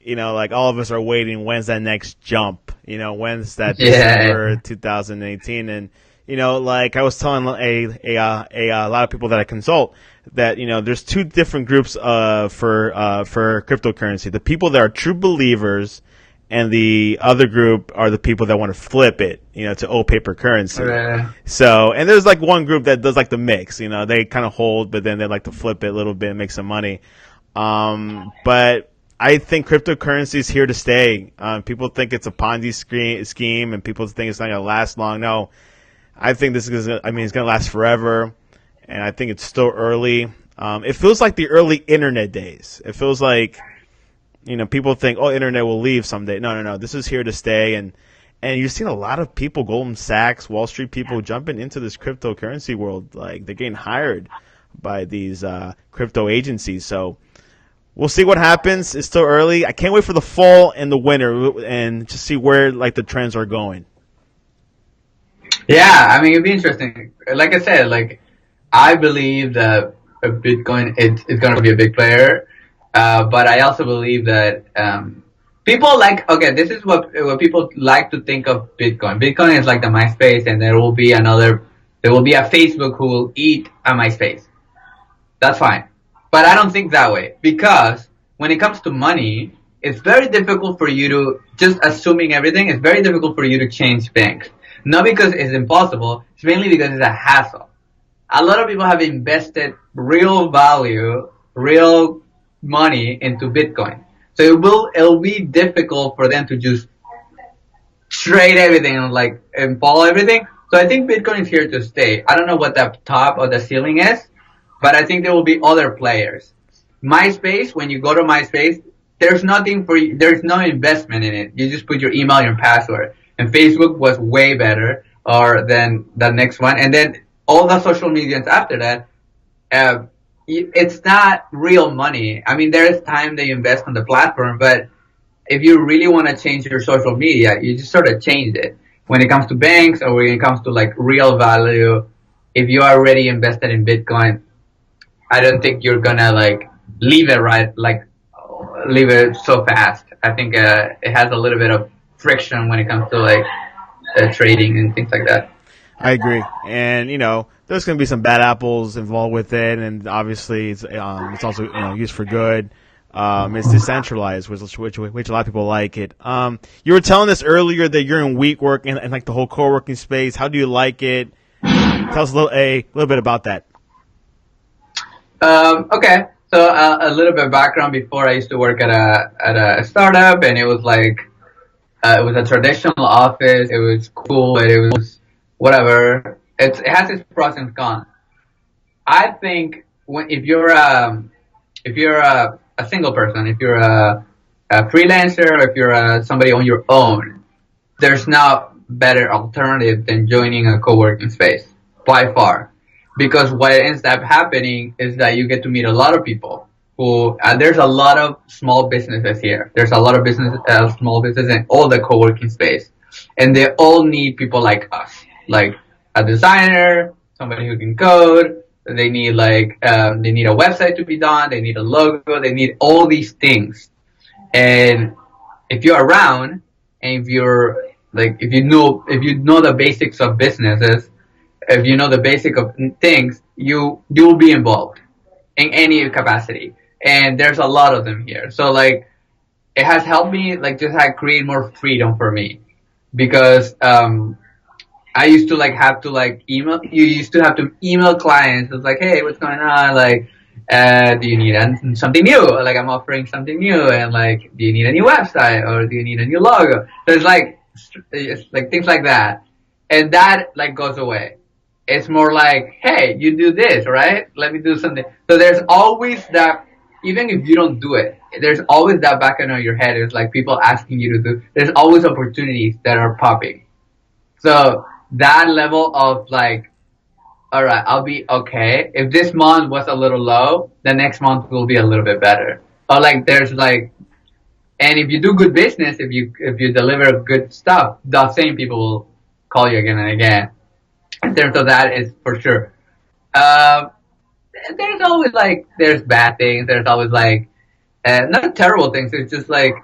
like all of us are waiting. When's that next jump? When's that December 2018? And like I was telling a lot of people that I consult that there's two different groups for cryptocurrency. The people that are true believers, and the other group are the people that want to flip it, to old paper currency. So, and there's like one group that does like the mix. They kind of hold, but then they like to flip it a little bit and make some money. But I think cryptocurrency is here to stay. People think it's a Ponzi scheme, and people think it's not going to last long. No, I think this is. It's going to last forever, and I think it's still early. It feels like the early internet days. It feels like, people think, oh, internet will leave someday. No. This is here to stay, and you've seen a lot of people, Goldman Sachs, Wall Street people, jumping into this cryptocurrency world. Like they're getting hired by these crypto agencies. So we'll see what happens. It's still early. I can't wait for the fall and the winter and just see where like the trends are going. Yeah, I mean, it'd be interesting. Like I said, like I believe that Bitcoin is going to be a big player, but I also believe that people this is what people like to think of Bitcoin. Bitcoin is like the MySpace, and there will be a Facebook who will eat a MySpace. That's fine. But I don't think that way, because when it comes to money, it's very difficult for you to, just assuming everything, it's very difficult for you to change banks. Not because it's impossible, it's mainly because it's a hassle. A lot of people have invested real value, real money into Bitcoin. So it'll be difficult for them to just trade everything and follow everything. So I think Bitcoin is here to stay. I don't know what the top or the ceiling is, but I think there will be other players. MySpace, when you go to MySpace, there's no investment in it. You just put your email and your password. And Facebook was way better than the next one. And then all the social medias after that, it's not real money. I mean, there is time they invest on the platform, but if you really want to change your social media, you just sort of change it. When it comes to banks or when it comes to like real value, if you are already invested in Bitcoin, I don't think you're gonna leave it so fast. I think it has a little bit of friction when it comes to trading and things like that. I agree, and there's going to be some bad apples involved with it, and obviously it's also used for good. It's decentralized, which a lot of people like it. You were telling us earlier that you're in WeWork and like the whole co-working space. How do you like it? Tell us a little bit about that. Okay, so a little bit of background. Before, I used to work at a startup, and it was it was a traditional office. It was cool, but it was whatever. It has its pros and cons. I think if you're a single person, if you're a freelancer, if you're somebody on your own, there's no better alternative than joining a co-working space by far. Because what ends up happening is that you get to meet a lot of people who, there's a lot of small businesses here. There's a lot of small businesses in all the co-working space. And they all need people like us. Like a designer, somebody who can code. They need they need a website to be done. They need a logo. They need all these things. And if you're around and if you're if you know the basics of businesses, if you know the basic of things, you will be involved in any capacity. And there's a lot of them here. So it has helped me create more freedom for me, because I used to have to email. You used to have to email clients. It's hey, what's going on? Do you need something new? I'm offering something new, and do you need a new website, or do you need a new logo? So it's things like that, and that goes away. It's more hey, you do this, right? Let me do something. So there's always that, even if you don't do it, there's always that back in your head. It's people asking you to do. There's always opportunities that are popping. So that level of like, all right, I'll be okay. If this month was a little low, the next month will be a little bit better. Or like there's like, and if you do good business, if you deliver good stuff, the same people will call you again and again. In terms of that, is for sure. Uh, there's always like there's bad things. There's always like not terrible things. It's just like,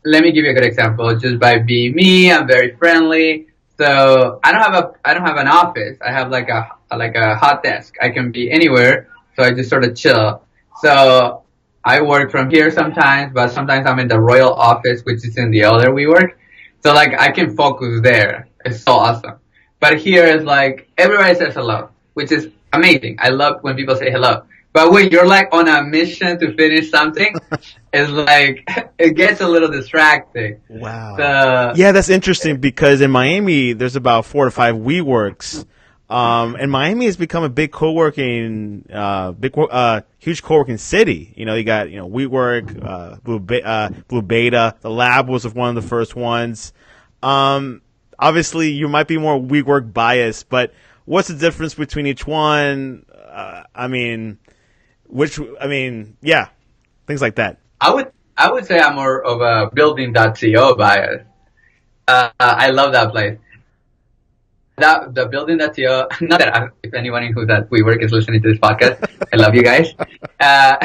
let me give you a good example. Just by being me, I'm very friendly. So I don't have an office. I have like a hot desk. I can be anywhere. So I just sort of chill. So I work from here sometimes, but sometimes I'm in the royal office, which is in the other WeWork. So like I can focus there. It's so awesome. But here is like everybody says hello, which is amazing. I love when people say hello. But when you're like on a mission to finish something, it's like it gets a little distracting. Wow. So Yeah, that's interesting because in Miami, there's about 4 to 5 WeWorks. And Miami has become a big huge co-working city. You got, WeWork, Blue Beta. The Lab was one of the first ones. Obviously, you might be more WeWork biased, but what's the difference between each one? Yeah, things like that. I would say I'm more of a building.co bias. I love that place. That the building.co. Not that if anyone who's at WeWork is listening to this podcast, I love you guys. Uh,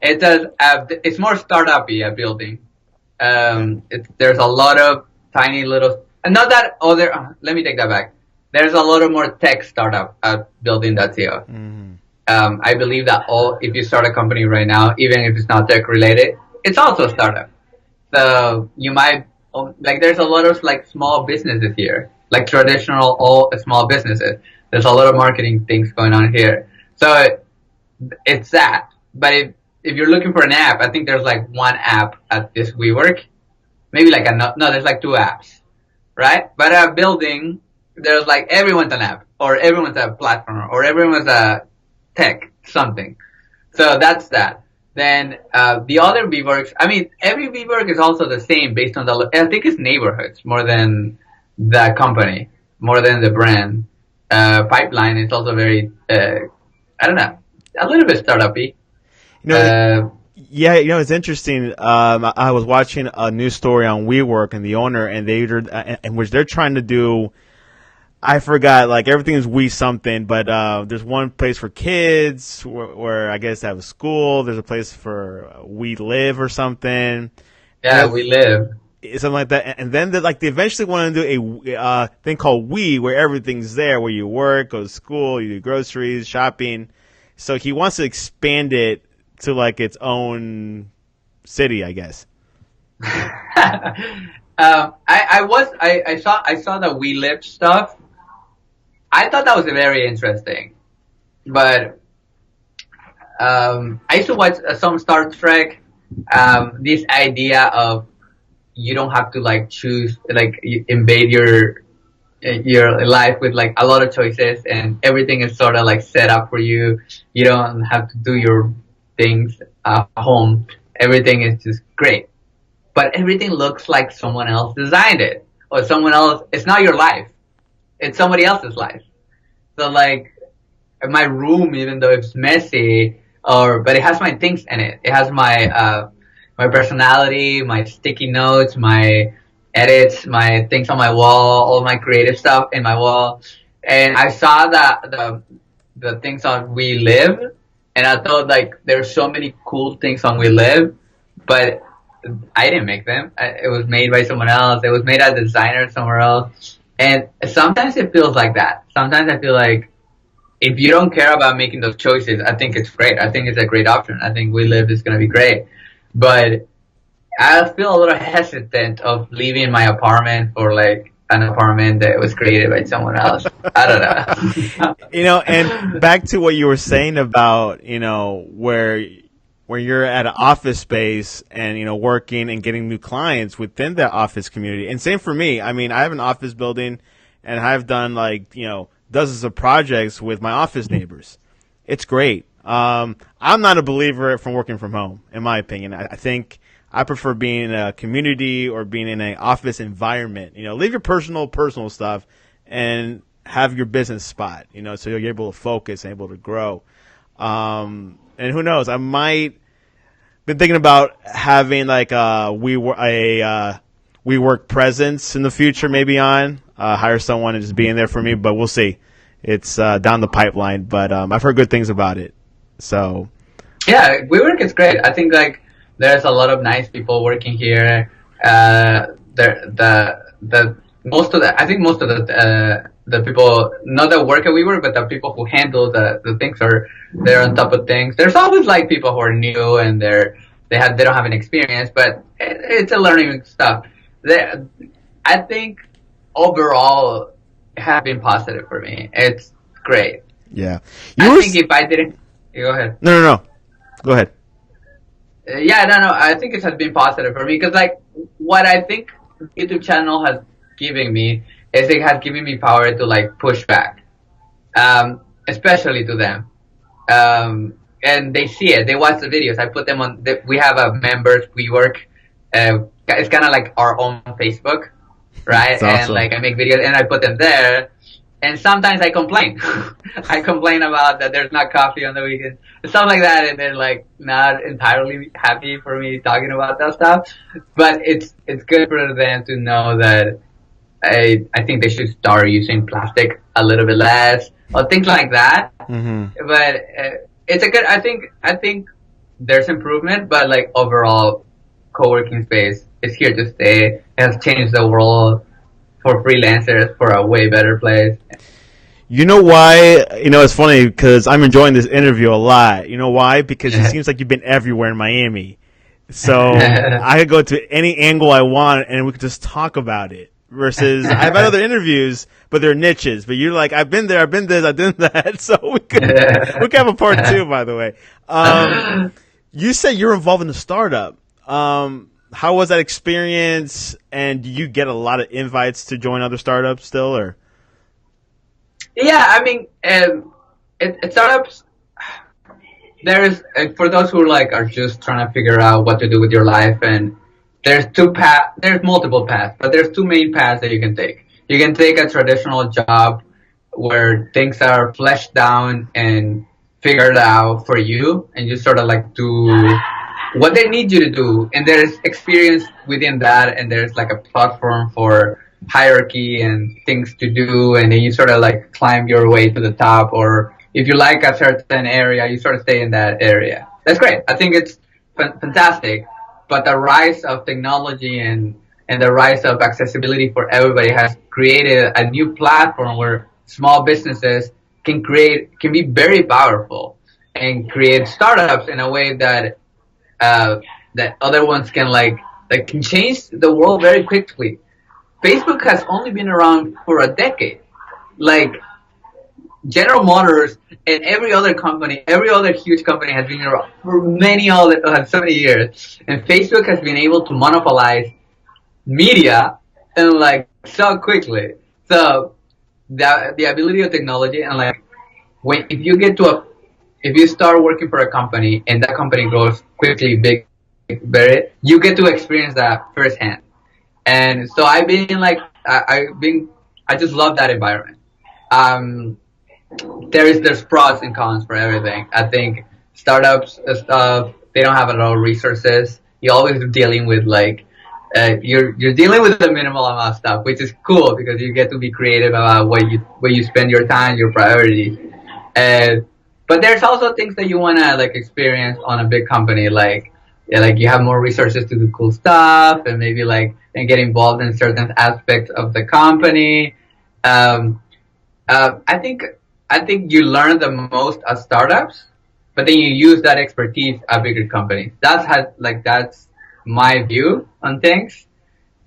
it does. It's more startup-y a building. There's a lot of tiny little. And not that other. Let me take that back. There's a lot of more tech startup at building.co. I believe that if you start a company right now, even if it's not tech related, it's also a startup. So you might like there's a lot of like small businesses here, like traditional all small businesses. There's a lot of marketing things going on here. So it's that. But if you're looking for an app, I think there's like one app at this WeWork. Maybe like no, there's like two apps, right? But a building, there's like everyone's an app, or everyone's a platform, or everyone's a tech something. So that's that. Then the other WeWorks, I mean, every WeWork is also the same based on I think it's neighborhoods more than the company, more than the brand. Pipeline is also very, I don't know, a little bit startup-y. You know, yeah, it's interesting. I was watching a news story on WeWork and the owner, and in which they're trying to do. I forgot, like everything is We something, but there's one place for kids where I guess they have a school. There's a place for We Live or something. Yeah, We Live. Something like that. And then they eventually want to do a thing called We, where everything's there, where you work, go to school, you do groceries, shopping. So he wants to expand it to like its own city, I guess. I saw the We Live stuff. I thought that was very interesting, but I used to watch some Star Trek. This idea of you don't have to like choose, like you invade your life with like a lot of choices, and everything is sort of like set up for you. You don't have to do your things at home. Everything is just great, but everything looks like someone else designed it, or someone else. It's not your life. It's somebody else's life. So like my room, even though it's messy, but it has my things in it. It has my personality, my sticky notes, my edits, my things on my wall, all my creative stuff in my wall. And I saw the things on We Live, and I thought like there's so many cool things on We Live, but I didn't make them. It was made by someone else. It was made by a designer somewhere else. And sometimes it feels like that. Sometimes I feel like if you don't care about making those choices, I think it's great. I think it's a great option. I think We Live is going to be great. But I feel a little hesitant of leaving my apartment for like an apartment that was created by someone else. I don't know. And back to what you were saying about, where you're at an office space and, working and getting new clients within that office community. And same for me. I mean, I have an office building and I've done like, dozens of projects with my office neighbors. It's great. I'm not a believer from working from home, in my opinion. I think I prefer being in a community or being in an office environment. Leave your personal stuff and have your business spot, so you're able to focus and able to grow. And who knows, I might been thinking about having like we work presence in the future, maybe hire someone and just being there for me, but we'll see. It's down the pipeline, but I've heard good things about it. So yeah, WeWork is great. I think like there's a lot of nice people working here. Most of the people, not that work at WeWork, but the people who handle the things they're on top of things. There's always like people who are new and they don't have an experience, but it's a learning stuff. I think overall it has been positive for me. It's great. Yeah. I think if I didn't, go ahead. No. Go ahead. I think it has been positive for me because like what I think YouTube channel has given me is it has given me power to like push back, especially to them. And they see it. They watch the videos. I put them on. We have a members WeWork. It's kind of like our own Facebook, right? Awesome. And like I make videos and I put them there. And sometimes I complain. I complain about that there's not coffee on the weekend, stuff like that, and they're like not entirely happy for me talking about that stuff. But it's good for them to know that I think they should start using plastic a little bit less or things like that. Mm-hmm. But it's a good. I think there's improvement, but like overall, co-working space is here to stay. It has changed the world for freelancers for a way better place. You know why? It's funny because I'm enjoying this interview a lot. You know why? Because it seems like you've been everywhere in Miami. So I could go to any angle I want and we could just talk about it. Versus I've had other interviews, but they're niches. But you're like, I've been there, I've been this, I've done that. So we could have a part two, by the way. You said you're involved in a startup. How was that experience? And do you get a lot of invites to join other startups still, or? Yeah, I mean, startups. There's for those who are just trying to figure out what to do with your life, and there's multiple paths, but there's two main paths that you can take. You can take a traditional job where things are fleshed down and figured out for you, and you sort of do what they need you to do, and there's experience within that, and there's like a platform for hierarchy and things to do, and then you sort of climb your way to the top, or if you like a certain area, you sort of stay in that area. That's great. I think it's fantastic, but the rise of technology and the rise of accessibility for everybody has created a new platform where small businesses can be very powerful and create startups in a way that that other ones can can change the world very quickly. Facebook has only been around for a decade. General Motors and every other huge company has been around for so many years. And Facebook has been able to monopolize media and so quickly. So the ability of technology and if you start working for a company and that company grows quickly, big, very, you get to experience that firsthand. And so I just love that environment. There's pros and cons for everything. I think startups they don't have a lot of resources. You're always dealing with you're dealing with a minimal amount of stuff, which is cool because you get to be creative about where you spend your time, your priorities. But there's also things that you wanna experience on a big company, you have more resources to do cool stuff and maybe and get involved in certain aspects of the company. I think you learn the most at startups, but then you use that expertise at bigger companies. That's my view on things.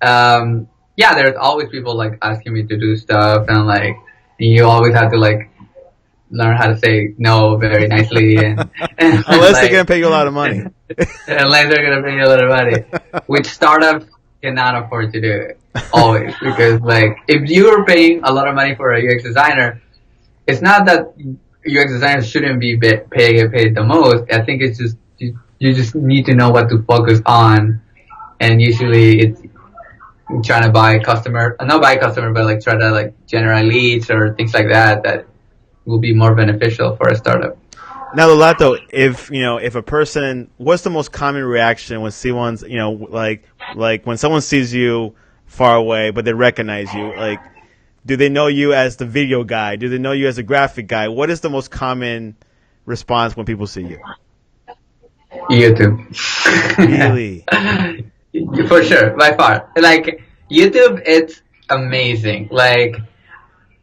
There's always people asking me to do stuff, and you always have to learn how to say no very nicely, and unless they're gonna pay you a lot of money. Unless they're gonna pay you a lot of money, which startups cannot afford to do always, because if you're paying a lot of money for a UX designer, it's not that UX designers shouldn't be get paid the most. I think it's just you just need to know what to focus on, and usually trying to buy customer, not buy customer, but like try to like generate leads or things like that that will be more beneficial for a startup. Now, Lulato, if a person, what's the most common reaction when someone's, like when someone sees you far away, but they recognize you? Like, do they know you as the video guy? Do they know you as a graphic guy? What is the most common response when people see you? YouTube. Really? For sure, by far. Like YouTube, it's amazing. Like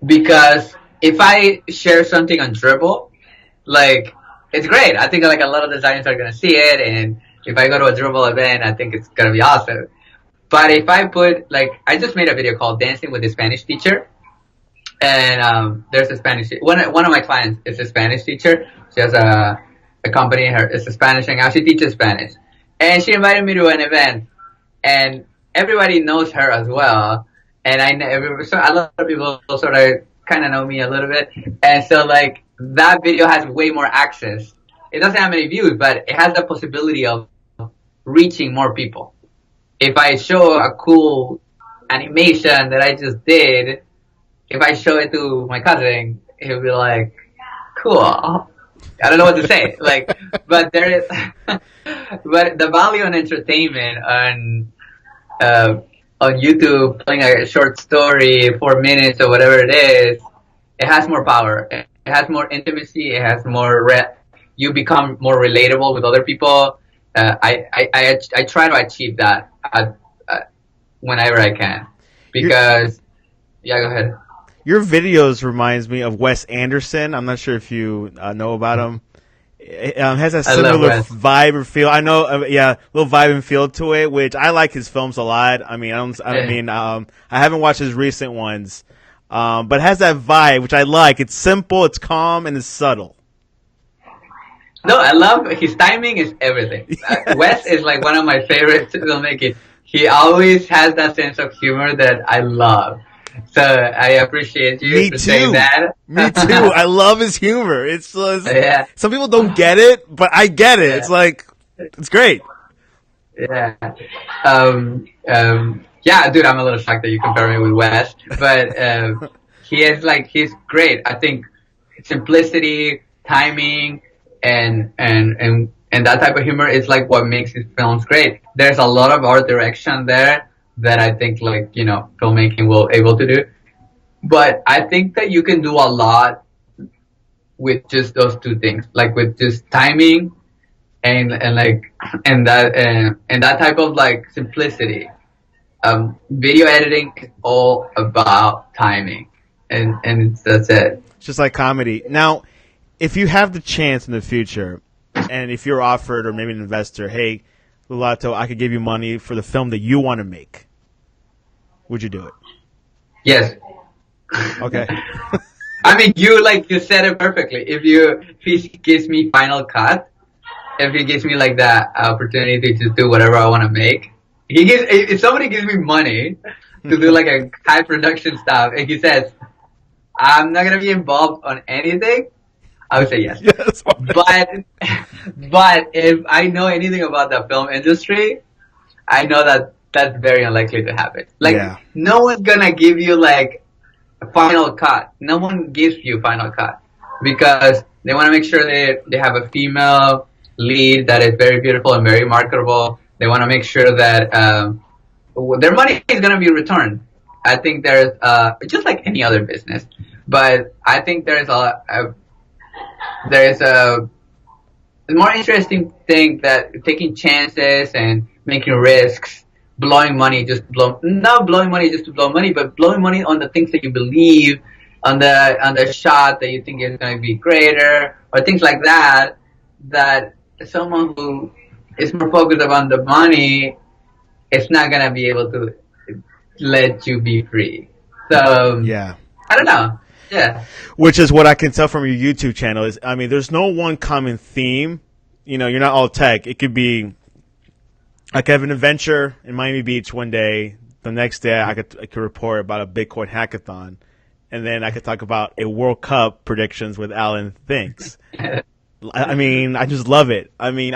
because if I share something on Dribble, like it's great. I think like a lot of designers are gonna see it, and if I go to a Dribble event, I think it's gonna be awesome. But if I put like I just made a video called "Dancing with the Spanish Teacher," and there's a Spanish one of my clients is a Spanish teacher. She has a company. Her it's a Spanish and now she teaches Spanish, and she invited me to an event, and everybody knows her as well. And so a lot of people sort of kind of know me a little bit, and so like that video has way more access. It doesn't have many views, but it has the possibility of reaching more people. If I show a cool animation that I just did, if I show it to my cousin, he'll be like, "Cool." I don't know what to say. Like, but there is, but the value on entertainment on YouTube, playing a short story, 4 minutes or whatever it is, it has more power. It has more intimacy. It has more. You become more relatable with other people. I try to achieve that whenever I can, because yeah, go ahead. Your videos reminds me of Wes Anderson. I'm not sure if you know about him. It has a similar vibe and feel. I know, little vibe and feel to it, which I like his films a lot. I mean, I haven't watched his recent ones, but it has that vibe, which I like. It's simple, it's calm, and it's subtle. No, I love his timing is everything. Wes is like one of my favorite filmmakers. He always has that sense of humor that I love. So I appreciate you for saying that. Me too. I love his humor. It's yeah. Some people don't get it, but I get it. Yeah. It's like it's great. Yeah. Yeah, dude, I'm a little shocked that you compare me with Wes, but he's great. I think simplicity, timing, and that type of humor is like what makes his films great. There's a lot of art direction there that I think filmmaking will able to do. But I think that you can do a lot with just those two things, like with just timing and that type of like simplicity. Video editing is all about timing, and that's it. It's just like comedy. Now, if you have the chance in the future, and if you're offered or maybe an investor, hey, Lulato, I could give you money for the film that you want to make, would you do it? Yes. Okay. I mean, you said it perfectly. If he gives me Final Cut, if he gives me like that opportunity to do whatever I want to make, if somebody gives me money to do like a high production stuff, and he says, I'm not gonna be involved on anything, I would say yes. Yes. But if I know anything about the film industry, I know that that's very unlikely to happen. No one's gonna give you like a Final Cut. No one gives you Final Cut because they want to make sure they have a female lead that is very beautiful and very marketable. They want to make sure that their money is gonna be returned. I think there's just like any other business, but I think there's a more interesting thing that taking chances and making risks, blowing money not blowing money just to blow money, but blowing money on the things that you believe, on the shot that you think is going to be greater, or things like that. That someone who is more focused on the money is not going to be able to let you be free. So yeah, I don't know. Yeah. Which is what I can tell from your YouTube channel is, I mean, there's no one common theme. You know, you're not all tech. It could be like I have an adventure in Miami Beach one day. The next day I could report about a Bitcoin hackathon. And then I could talk about a World Cup predictions with Alan Thinks. I mean, I just love it. I mean,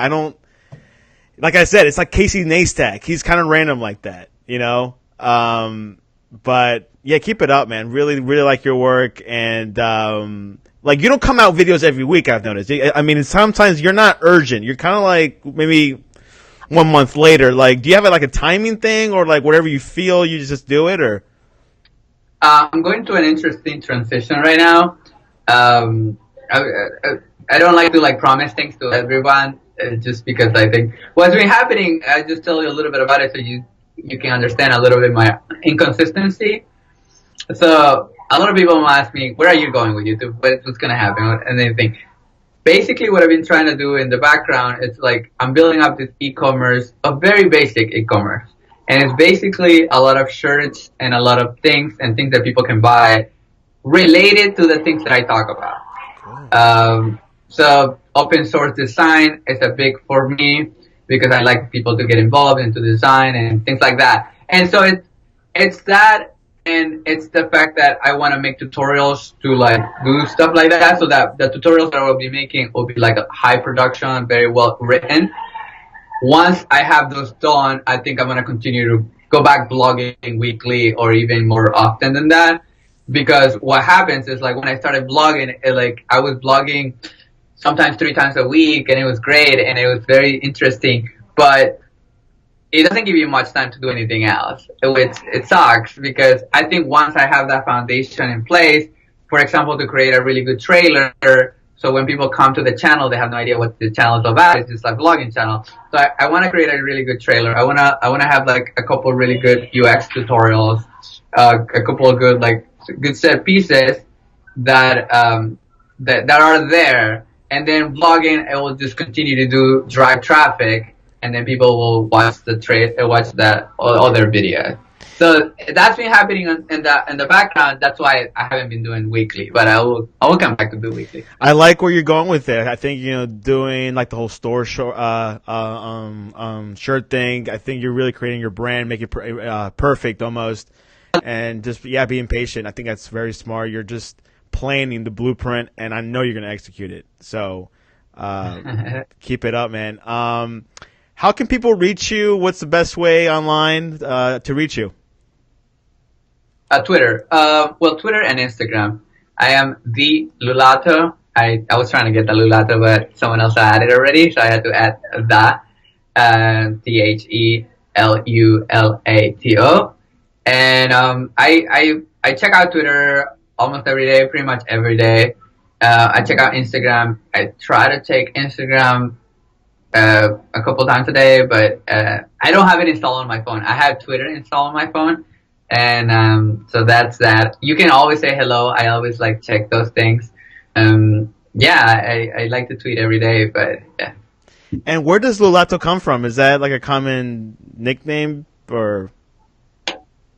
like I said, it's like Casey Neistat. He's kind of random like that, you know? But yeah, keep it up, man. Really, really like your work. And, like, you don't come out videos every week, I've noticed. I mean, sometimes you're not urgent. You're kind of like maybe 1 month later. Like, do you have like a timing thing, or like whatever you feel, you just do it, or? I'm going through an interesting transition right now. Um, I don't like to like promise things to everyone, just because I think what's been happening. I just tell you a little bit about it so you can understand a little bit my inconsistency. So a lot of people ask me, where are you going with YouTube? What's going to happen? And they think, basically what I've been trying to do in the background is like, I'm building up this e-commerce, a very basic e-commerce. And it's basically a lot of shirts and a lot of things and things that people can buy related to the things that I talk about. So open source design is a big for me because I like people to get involved into design and things like that. And so it's that, and it's the fact that I want to make tutorials to like do stuff like that, so that the tutorials that I will be making will be like a high production, very well written. Once I have those done, I think I'm going to continue to go back blogging weekly or even more often than that. Because what happens is like when I started blogging, like I was blogging sometimes 3 times a week, and it was great and it was very interesting, but it doesn't give you much time to do anything else, which it sucks, because I think once I have that foundation in place, for example, to create a really good trailer, so when people come to the channel, they have no idea what the channel is about. It's just a vlogging channel. So I want to create a really good trailer. I wanna have like a couple really good UX tutorials, a couple of good set pieces that that are there. And then vlogging, it will just continue to drive traffic, and then people will watch watch that other video. So that's been happening in the background. That's why I haven't been doing weekly, but I will come back to do weekly. I like where you're going with it. I think, doing like the whole store shirt thing. I think you're really creating your brand, make it perfect almost, and just being patient. I think that's very smart. You're just planning the blueprint, and I know you're going to execute it. So keep it up, man. How can people reach you? What's the best way online to reach you? Twitter. Twitter and Instagram. I am the Lulato. I was trying to get the Lulato, but someone else added already, so I had to add the TheLulato. And I check out Twitter almost every day, pretty much every day. I check out Instagram. I try to take Instagram a couple times a day, but I don't have it installed on my phone. I have Twitter installed on my phone, and so that's that. You can always say hello. I always like check those things. I like to tweet every day, but yeah. And where does Lulato come from? Is that like a common nickname, or?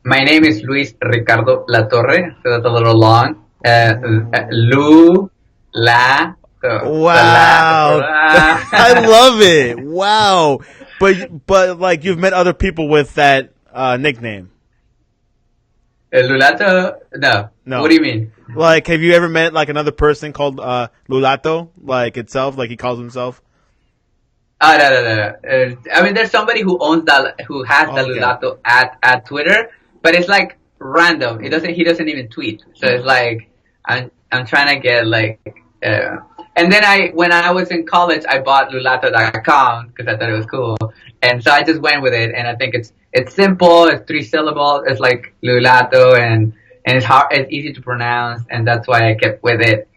My name is Luis Ricardo Latorre, so that's a little long. Lulato. Wow. I love it. Wow. But like, you've met other people with that nickname. Lulato? No. What do you mean? Like, have you ever met like another person called Lulato, like itself, like he calls himself? No. I mean, there's somebody who has the Lulato at Twitter, but it's like random. He doesn't even tweet. So it's like I'm trying to get like. And then when I was in college, I bought Lulato.com because I thought it was cool, and so I just went with it. And I think it's simple. It's 3 syllables. It's like Lulato, and it's easy to pronounce, and that's why I kept with it.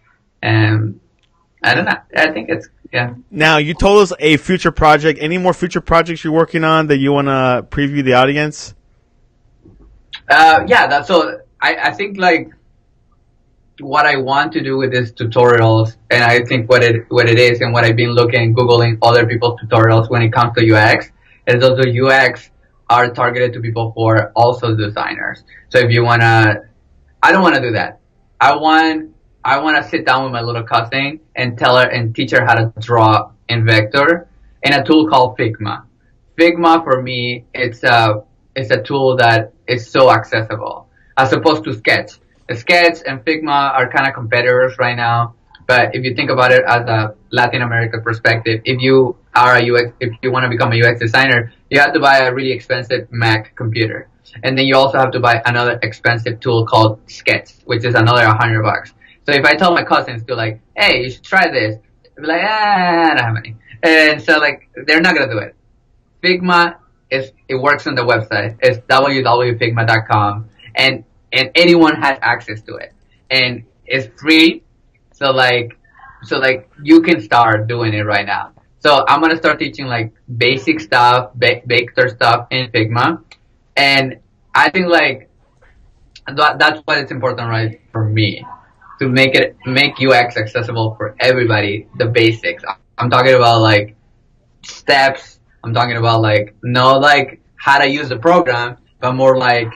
I don't know. I think it's yeah. Now, you told us a future project. Any more future projects you're working on that you want to preview the audience? That's so. I think like what I want to do with these tutorials, and I think what it is, and what I've been Googling other people's tutorials when it comes to UX, is also UX are targeted to people who are also designers. So if you wanna, I don't want to do that. I want to sit down with my little cousin and tell her and teach her how to draw in vector in a tool called Figma. Figma for me, it's a tool that is so accessible as opposed to Sketch. Sketch and Figma are kind of competitors right now, but if you think about it as a Latin America perspective, if you want to become a UX designer, you have to buy a really expensive Mac computer. And then you also have to buy another expensive tool called Sketch, which is another $100. So if I tell my cousins to like, hey, you should try this, they'll be like, I don't have money. And so like, they're not gonna do it. Figma it works on the website. It's www.figma.com, and anyone has access to it, and it's free. So like you can start doing it right now. So I'm gonna start teaching like basic stuff, vector stuff in Figma, and I think like that's what it's important, right, for me to make UX accessible for everybody. The basics. I'm talking about like steps. I'm talking about like not like how to use the program, but more like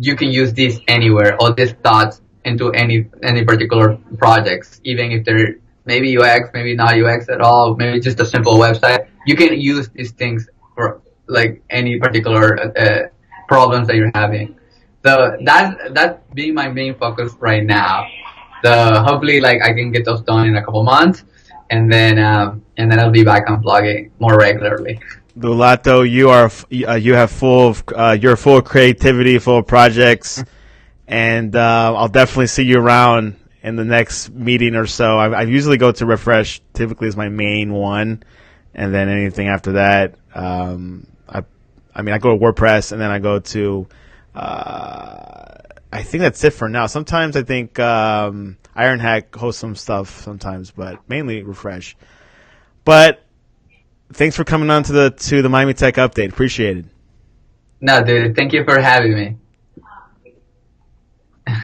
you can use this anywhere or these thoughts into any particular projects, even if they're maybe UX, maybe not UX at all, maybe just a simple website. You can use these things for like any particular problems that you're having. So that's being my main focus right now. So hopefully, like I can get those done in a couple months, and then I'll be back on blogging more regularly. Lulato, you have you're full of creativity, full of projects, and I'll definitely see you around in the next meeting or so. I usually go to Refresh, typically is my main one, and then anything after that. I mean, I go to WordPress, and then I go to. I think that's it for now. Sometimes I think Ironhack hosts some stuff sometimes, but mainly Refresh. But thanks for coming on to the Miami Tech Update. Appreciate it. No, dude, thank you for having me.